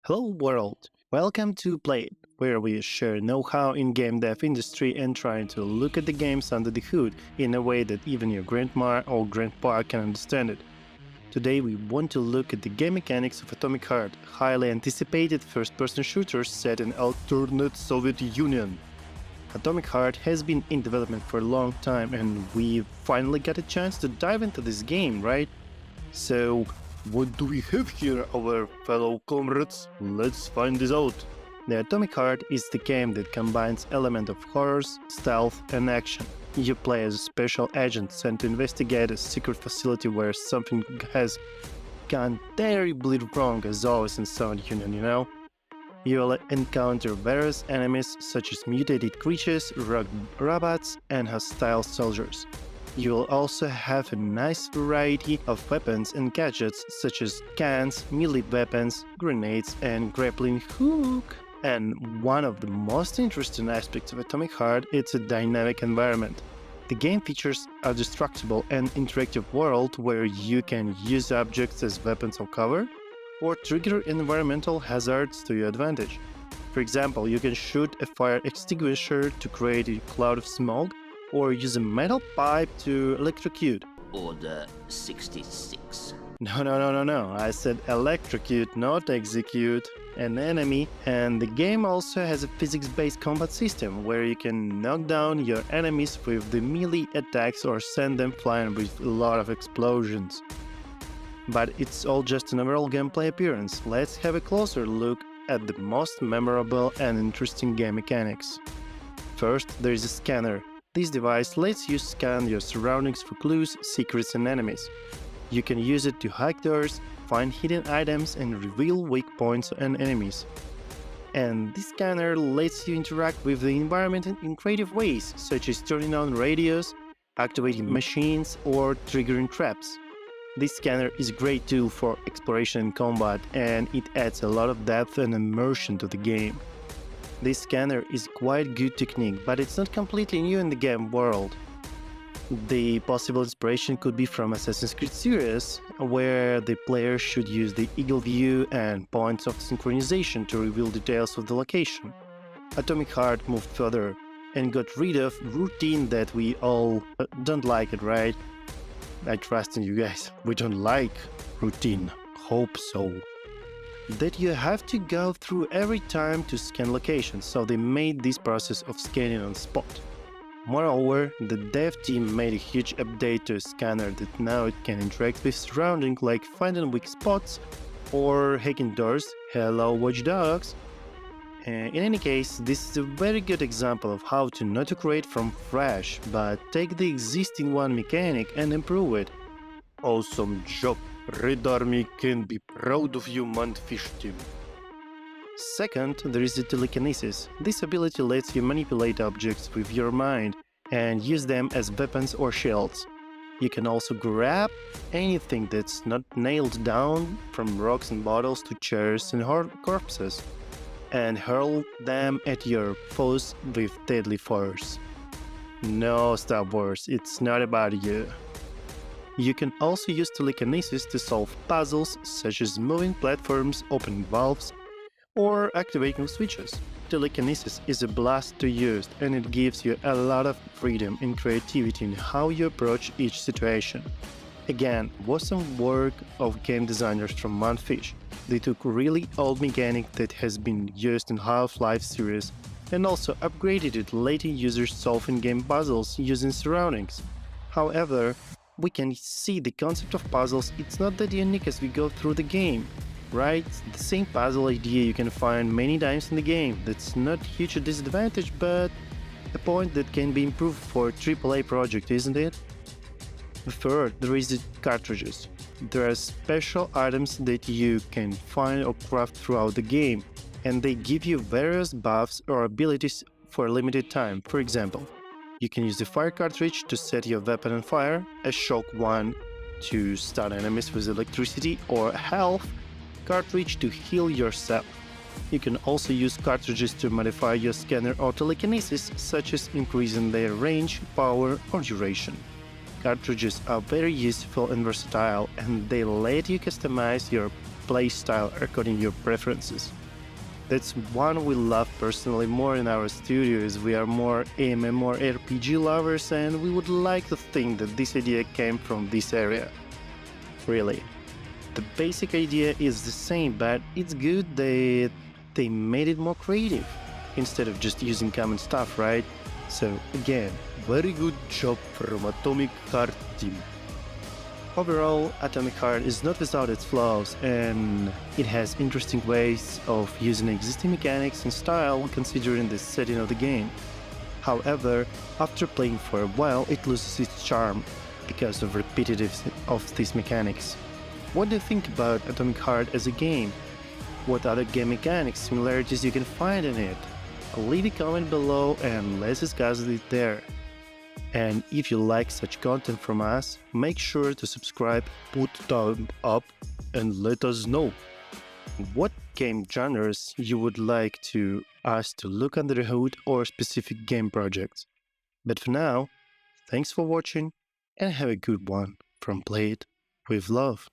Hello world! Welcome to Play It, where we share know-how in game dev industry and try to look at the games under the hood in a way that even your grandma or grandpa can understand it. Today we want to look at the game mechanics of Atomic Heart, highly anticipated first-person shooter set in alternate Soviet Union. Atomic Heart has been in development for a long time and we finally got a chance to dive into this game, right? So, what do we have here, our fellow comrades? Let's find this out. The Atomic Heart is the game that combines elements of horrors, stealth, and action. You play as a special agent sent to investigate a secret facility where something has gone terribly wrong, as always in Soviet Union, you know? You'll encounter various enemies such as mutated creatures, robots, and hostile soldiers. You will also have a nice variety of weapons and gadgets such as cans, melee weapons, grenades, and grappling hook. And one of the most interesting aspects of Atomic Heart is a dynamic environment. The game features a destructible and interactive world where you can use objects as weapons or cover, or trigger environmental hazards to your advantage. For example, you can shoot a fire extinguisher to create a cloud of smoke, or use a metal pipe to electrocute. Order 66. No, I said electrocute, not execute an enemy, and the game also has a physics-based combat system where you can knock down your enemies with the melee attacks or send them flying with a lot of explosions. But it's all just an overall gameplay appearance. Let's have a closer look at the most memorable and interesting game mechanics. First, there is a scanner. This device lets you scan your surroundings for clues, secrets, and enemies. You can use it to hack doors, find hidden items, and reveal weak points and enemies. And this scanner lets you interact with the environment in creative ways, such as turning on radios, activating machines, or triggering traps. This scanner is a great tool for exploration and combat, and it adds a lot of depth and immersion to the game. This scanner is quite good technique, but it's not completely new in the game world. The possible inspiration could be from Assassin's Creed series, where the player should use the eagle view and points of synchronization to reveal details of the location. Atomic Heart moved further and got rid of routine that we all don't like it, right? I trust in you guys, we don't like routine, hope so. That you have to go through every time to scan locations, so they made this process of scanning on spot. Moreover, the dev team made a huge update to a scanner that now it can interact with surroundings like finding weak spots or hacking doors. Hello, Watch Dogs! In any case, this is a very good example of how to not to create from fresh, but take the existing one mechanic and improve it. Awesome job! Red Army can be proud of you, Mantfish team. Second, there is the telekinesis. This ability lets you manipulate objects with your mind and use them as weapons or shields. You can also grab anything that's not nailed down, from rocks and bottles to chairs and corpses, and hurl them at your foes with deadly force. No, Star Wars, it's not about you. You can also use telekinesis to solve puzzles such as moving platforms, opening valves, or activating switches. Telekinesis is a blast to use, and it gives you a lot of freedom and creativity in how you approach each situation. Again, awesome work of game designers from Mantfish. They took really old mechanic that has been used in Half-Life series and also upgraded it, letting users solve in-game puzzles using surroundings. However, we can see the concept of puzzles, it's not that unique as we go through the game, right? The same puzzle idea you can find many times in the game. That's not huge a disadvantage, but a point that can be improved for a AAA project, isn't it? Third, there is the cartridges. There are special items that you can find or craft throughout the game, and they give you various buffs or abilities for a limited time. For example, you can use the fire cartridge to set your weapon on fire, a shock one to stun enemies with electricity, or a health cartridge to heal yourself. You can also use cartridges to modify your scanner or telekinesis, such as increasing their range, power, or duration. Cartridges are very useful and versatile, and they let you customize your playstyle according to your preferences. That's one we love personally more in our studio, as we are more MMORPG lovers, and we would like to think that this idea came from this area. Really. The basic idea is the same, but it's good that they made it more creative instead of just using common stuff, right? So again, very good job from Atomic Heart team. Overall, Atomic Heart is not without its flaws, and it has interesting ways of using existing mechanics and style considering the setting of the game. However, after playing for a while, it loses its charm because of repetitiveness of these mechanics. What do you think about Atomic Heart as a game? What other game mechanics similarities you can find in it? Leave a comment below and let's discuss it there. And if you like such content from us, make sure to subscribe, put thumb up, and let us know what game genres you would like to us to look under the hood or specific game projects. But for now, thanks for watching and have a good one from Play It with Love.